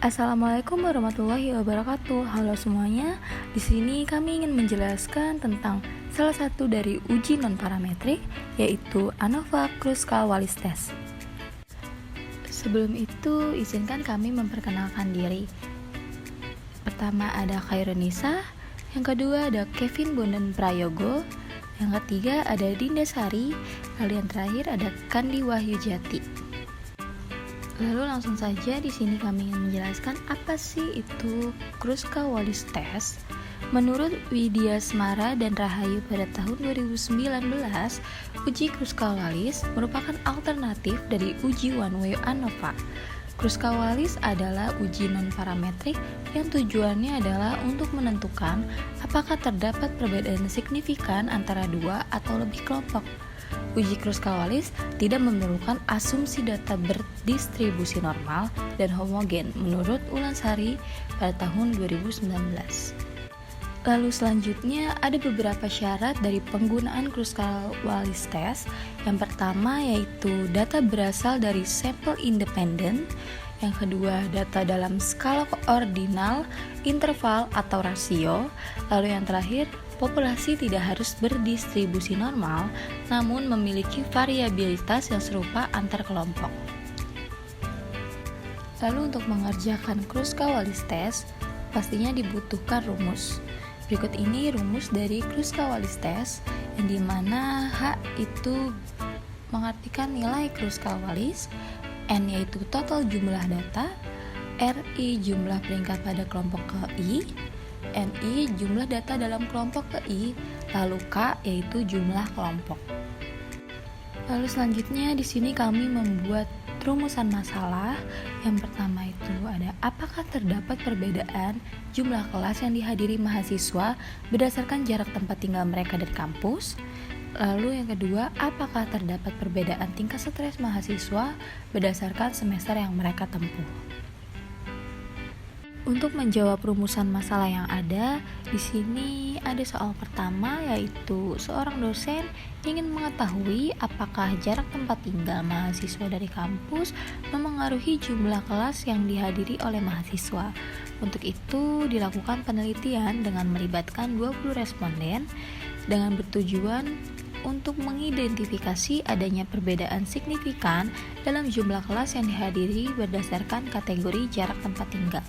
Assalamualaikum warahmatullahi wabarakatuh. Halo semuanya. Di sini kami ingin menjelaskan tentang salah satu dari uji non-parametrik, yaitu ANOVA Kruskal-Wallis Test. Sebelum itu, izinkan kami memperkenalkan diri. Pertama ada Khairunisa, yang kedua ada Kevin Bondan Prayogo, yang ketiga ada Dinda Sari, lalu yang terakhir ada Kandi Wahyu Jati. Lalu langsung saja di sini kami ingin menjelaskan apa sih itu Kruskal-Wallis Test. Menurut Widya Smara dan Rahayu pada tahun 2019, uji Kruskal-Wallis merupakan alternatif dari uji one way ANOVA. Kruskal-Wallis adalah uji non-parametrik yang tujuannya adalah untuk menentukan apakah terdapat perbedaan signifikan antara dua atau lebih kelompok. Uji Kruskal-Wallis tidak memerlukan asumsi data berdistribusi normal dan homogen menurut Ulansari pada tahun 2019. Lalu selanjutnya ada beberapa syarat dari penggunaan Kruskal-Wallis Test. Yang pertama yaitu data berasal dari sampel independen. Yang kedua, data dalam skala ordinal, interval atau rasio. Lalu yang terakhir, populasi tidak harus berdistribusi normal, namun memiliki variabilitas yang serupa antar kelompok. Lalu untuk mengerjakan Kruskal-Wallis Test, pastinya dibutuhkan rumus. Berikut ini rumus dari Kruskal-Wallis Test, yang dimana H itu mengartikan nilai Kruskal-Wallis, N yaitu total jumlah data, RI jumlah peringkat pada kelompok KI, NI jumlah data dalam kelompok KI, lalu K yaitu jumlah kelompok. Lalu selanjutnya di sini kami membuat rumusan masalah. Yang pertama itu ada apakah terdapat perbedaan jumlah kelas yang dihadiri mahasiswa berdasarkan jarak tempat tinggal mereka dari kampus. Lalu yang kedua, apakah terdapat perbedaan tingkat stres mahasiswa berdasarkan semester yang mereka tempuh. Untuk menjawab rumusan masalah yang ada, di sini ada soal pertama yaitu seorang dosen ingin mengetahui apakah jarak tempat tinggal mahasiswa dari kampus memengaruhi jumlah kelas yang dihadiri oleh mahasiswa. Untuk itu dilakukan penelitian dengan melibatkan 20 responden dengan bertujuan untuk mengidentifikasi adanya perbedaan signifikan dalam jumlah kelas yang dihadiri berdasarkan kategori jarak tempat tinggal.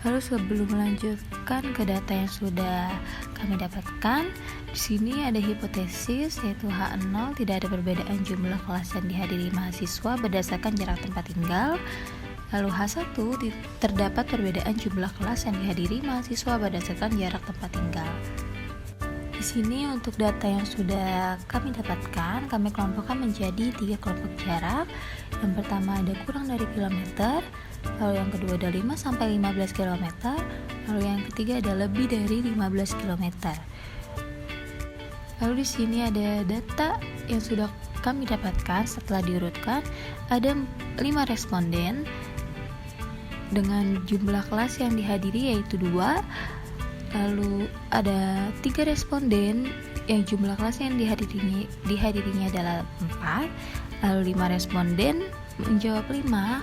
Lalu sebelum melanjutkan ke data yang sudah kami dapatkan, di sini ada hipotesis yaitu H0 tidak ada perbedaan jumlah kelas yang dihadiri mahasiswa berdasarkan jarak tempat tinggal. Lalu H1 terdapat perbedaan jumlah kelas yang dihadiri mahasiswa berdasarkan jarak tempat tinggal. Di sini untuk data yang sudah kami dapatkan, kami kelompokkan menjadi 3 kelompok jarak. Yang pertama ada kurang dari kilometer, lalu yang kedua ada 5 sampai 15 km, lalu yang ketiga ada lebih dari 15 km. Lalu di sini ada data yang sudah kami dapatkan setelah diurutkan. Ada 5 responden dengan jumlah kelas yang dihadiri yaitu 2. Lalu ada 3 responden yang jumlah kelas yang dihadirinya adalah 4. Lalu 5 responden menjawab 5,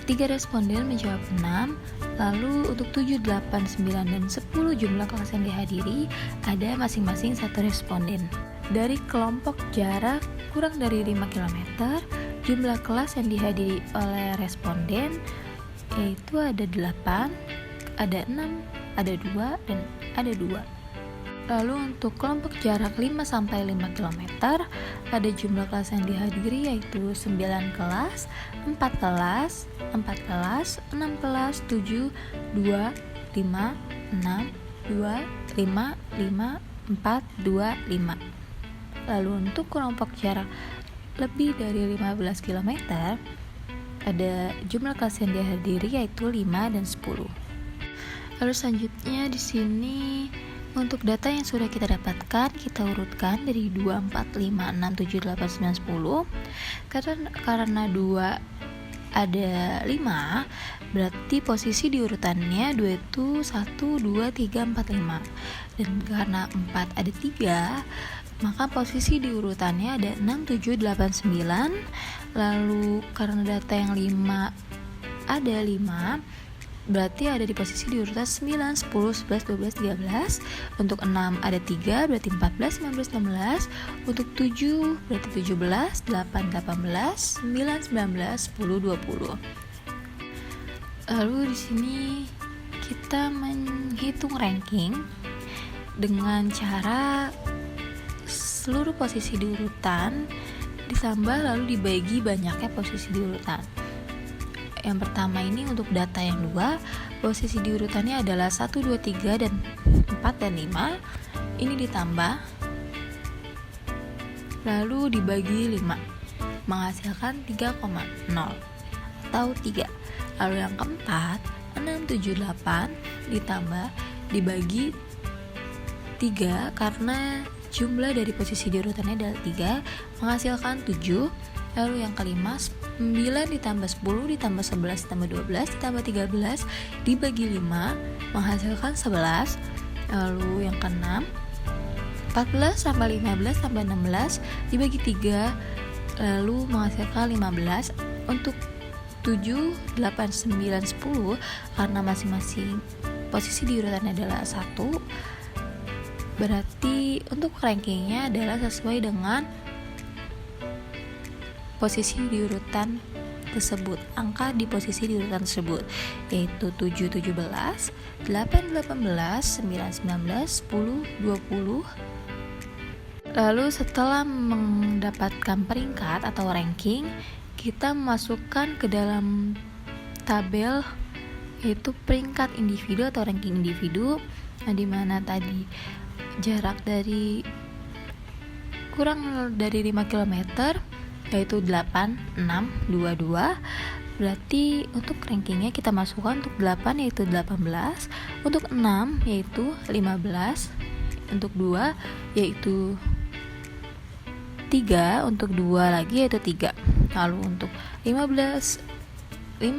3 responden menjawab 6. Lalu untuk 7, 8, 9, dan 10 jumlah kelas yang dihadiri ada masing-masing 1 responden. Dari kelompok jarak kurang dari 5 km, jumlah kelas yang dihadiri oleh responden yaitu ada 8, ada 6, ada 2, dan ada 2. Lalu untuk kelompok jarak 5 sampai 5 km, ada jumlah kelas yang dihadiri yaitu 9 kelas, 4 kelas, 4 kelas, 6 kelas, 7, 2, 5, 6, 2, 5, 5, 4, 2, 5. Lalu untuk kelompok jarak lebih dari 15 km, ada jumlah kelas yang dihadiri yaitu 5 dan 10. Lalu selanjutnya di sini untuk data yang sudah kita dapatkan, kita urutkan dari 2, 4, 5, 6, 7, 8, 9, 10. Karena 2 ada 5, berarti posisi di urutannya 2 itu 1, 2, 3, 4, 5. Dan karena 4 ada 3, maka posisi di urutannya ada 6, 7, 8, 9. Lalu karena data yang 5 ada 5, berarti ada di posisi di urutan 9, 10, 11, 12, 13. Untuk 6 ada 3, berarti 14, 15, 16. Untuk 7 berarti 17, 8, 18, 9, 19, 10, 20. Lalu di sini kita menghitung ranking dengan cara seluruh posisi di urutan ditambah lalu dibagi banyaknya posisi di urutan. Yang pertama ini untuk data yang 2, posisi di urutannya adalah 1, 2, 3, dan 4, dan 5. Ini ditambah lalu dibagi 5 menghasilkan 3,0 atau 3. Lalu yang keempat 6, 7, 8 ditambah dibagi 3 karena jumlah dari posisi di urutannya adalah 3 menghasilkan 7. Lalu yang kelima 9 ditambah 10 ditambah 11 ditambah 12 ditambah 13 dibagi 5 menghasilkan 11. Lalu yang keenam 14 tambah 15 tambah 16 dibagi 3 lalu menghasilkan 15. Untuk 7, 8, 9, 10 karena masing-masing posisi di urutannya adalah 1, berarti untuk rankingnya adalah sesuai dengan posisi di urutan tersebut, angka di posisi di urutan tersebut, yaitu 7, 17, 8, 18, 9, 19, 10, 20. Lalu setelah mendapatkan peringkat atau ranking, kita masukkan ke dalam tabel yaitu peringkat individu atau ranking individu, di mana tadi jarak dari kurang dari 5 km yaitu 8, 6, 2, 2. Berarti untuk rankingnya kita masukkan untuk 8 yaitu 18, untuk 6 yaitu 15, untuk 2 yaitu 3, untuk 2 lagi yaitu 3. Lalu untuk 5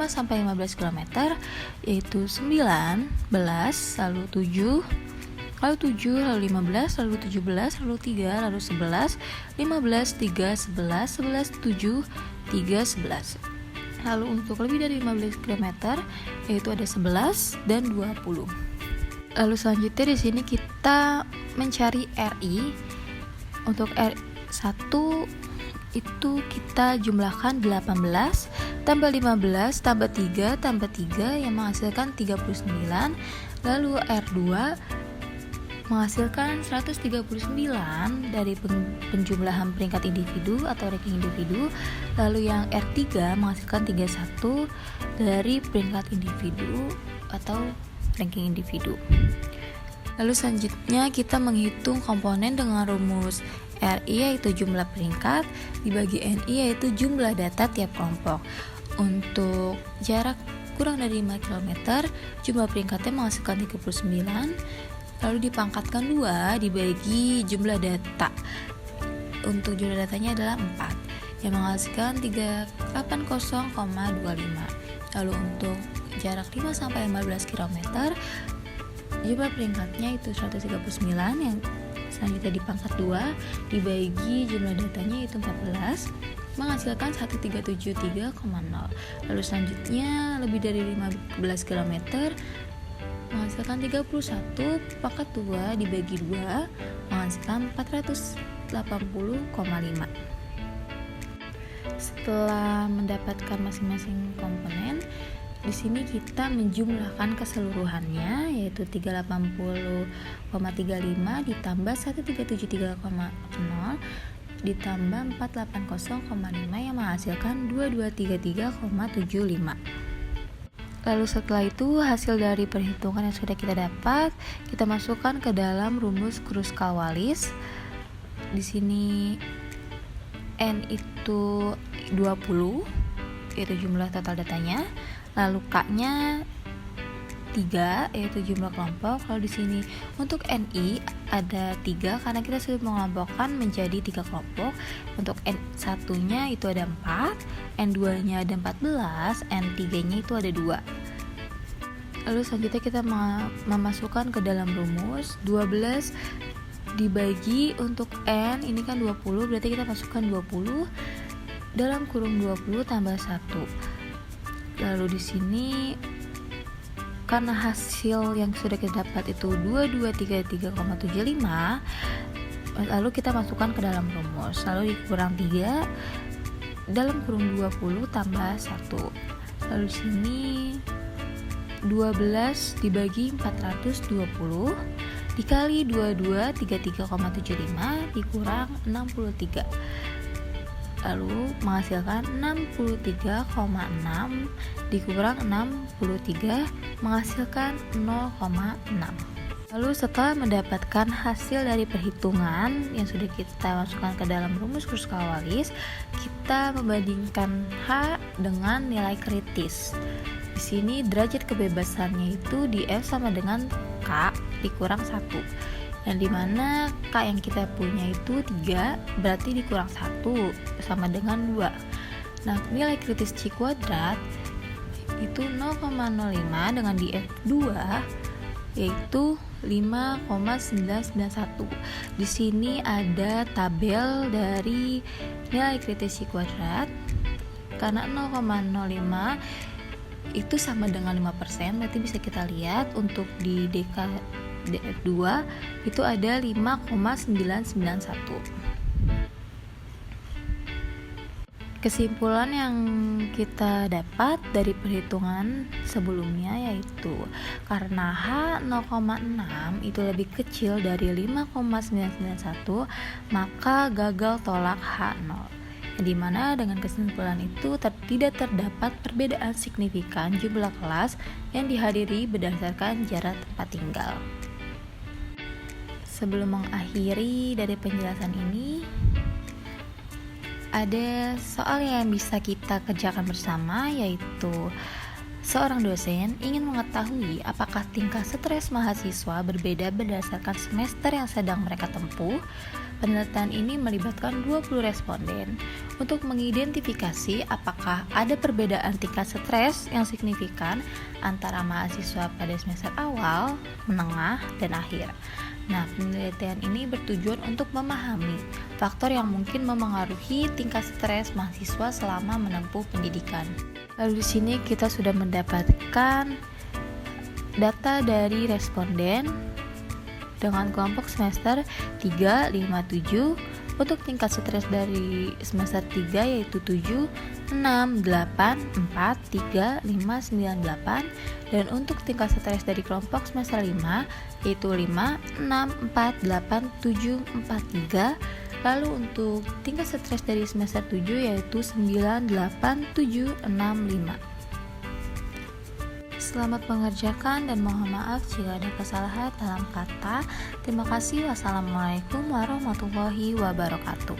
sampai 15 km yaitu 19, lalu 7, lalu 7, lalu 15, lalu 17, lalu 3, lalu 11, 15, 3, 11, 11, 7, 3, 11. Lalu untuk lebih dari 15 km yaitu ada 11 dan 20. Lalu selanjutnya di sini kita mencari RI. Untuk R1 itu kita jumlahkan 18 tambah 15 tambah 3 tambah 3 yang menghasilkan 39. Lalu R2 menghasilkan 139 dari penjumlahan peringkat individu atau ranking individu. Lalu yang R3 menghasilkan 31 dari peringkat individu atau ranking individu. Lalu selanjutnya kita menghitung komponen dengan rumus RI yaitu jumlah peringkat dibagi NI yaitu jumlah data tiap kelompok. Untuk jarak kurang dari 5 km jumlah peringkatnya menghasilkan 39, lalu dipangkatkan 2 dibagi jumlah data. Untuk jumlah datanya adalah 4 yang menghasilkan 380,25. Lalu untuk jarak 5 sampai 15 km jumlah peringkatnya itu 139 yang selanjutnya dipangkat 2 dibagi jumlah datanya itu 14 menghasilkan 1373,0. Lalu selanjutnya lebih dari 15 km menghasilkan 31 pangkat 2 dibagi 2 menghasilkan 480,5. Setelah mendapatkan masing-masing komponen, di sini kita menjumlahkan keseluruhannya yaitu 380,35 ditambah 1373,0 ditambah 480,5 yang menghasilkan 2233,75. Lalu setelah itu hasil dari perhitungan yang sudah kita dapat kita masukkan ke dalam rumus Kruskal-Wallis. Di sini N itu 20 yaitu jumlah total datanya. Lalu K-nya 3 yaitu jumlah kelompok. Lalu di sini untuk NI ada 3 karena kita sudah mengelompokkan menjadi 3 kelompok. Untuk N1-nya itu ada 4, N2-nya ada 14, N3-nya itu ada 2. Lalu selanjutnya kita memasukkan ke dalam rumus 12 dibagi untuk N ini kan 20, berarti kita masukkan 20 dalam kurung 20 tambah 1. Lalu di sini karena hasil yang sudah kita dapat itu 2233,75, lalu kita masukkan ke dalam rumus. Lalu dikurang 3 dalam kurung 20 tambah 1. Lalu di sini 12 dibagi 420 dikali 2233,75 dikurang 63. Lalu menghasilkan 63,6 dikurang 63 menghasilkan 0,6. Lalu setelah mendapatkan hasil dari perhitungan yang sudah kita masukkan ke dalam rumus Kruskal-Wallis, kita membandingkan H dengan nilai kritis. Di sini derajat kebebasannya itu di F sama dengan K dikurang 1. Yang dimana K yang kita punya itu 3, berarti dikurang 1 sama dengan 2. Nah, nilai kritis C kuadrat itu 0,05 dengan di F2 yaitu 5,991. Di sini ada tabel dari nilai kritis C kuadrat. Karena 0,05 itu sama dengan 5%, berarti bisa kita lihat untuk di DF2 itu ada 5,991. Kesimpulan yang kita dapat dari perhitungan sebelumnya yaitu karena H 0,6 itu lebih kecil dari 5,991, maka gagal tolak H0. Di mana dengan kesimpulan itu tidak terdapat perbedaan signifikan jumlah kelas yang dihadiri berdasarkan jarak tempat tinggal. Sebelum mengakhiri dari penjelasan ini, ada soal yang bisa kita kerjakan bersama, yaitu seorang dosen ingin mengetahui apakah tingkat stres mahasiswa berbeda berdasarkan semester yang sedang mereka tempuh. Penelitian ini melibatkan 20 responden untuk mengidentifikasi apakah ada perbedaan tingkat stres yang signifikan antara mahasiswa pada semester awal, menengah, dan akhir. Nah, penelitian ini bertujuan untuk memahami faktor yang mungkin memengaruhi tingkat stres mahasiswa selama menempuh pendidikan. Lalu di sini kita sudah mendapatkan data dari responden dengan kelompok semester 3, 5, 7. Untuk tingkat stres dari semester 3 yaitu 7, 6, 8, 4, 3, 5, 9, 8. Dan untuk tingkat stres dari kelompok semester 5 yaitu 5, 6, 4, 8, 7, 4, 3. Lalu untuk tingkat stres dari semester 7 yaitu 9, 8, 7, 6, 5. Selamat mengerjakan dan mohon maaf jika ada kesalahan dalam kata. Terima kasih. Wassalamualaikum warahmatullahi wabarakatuh.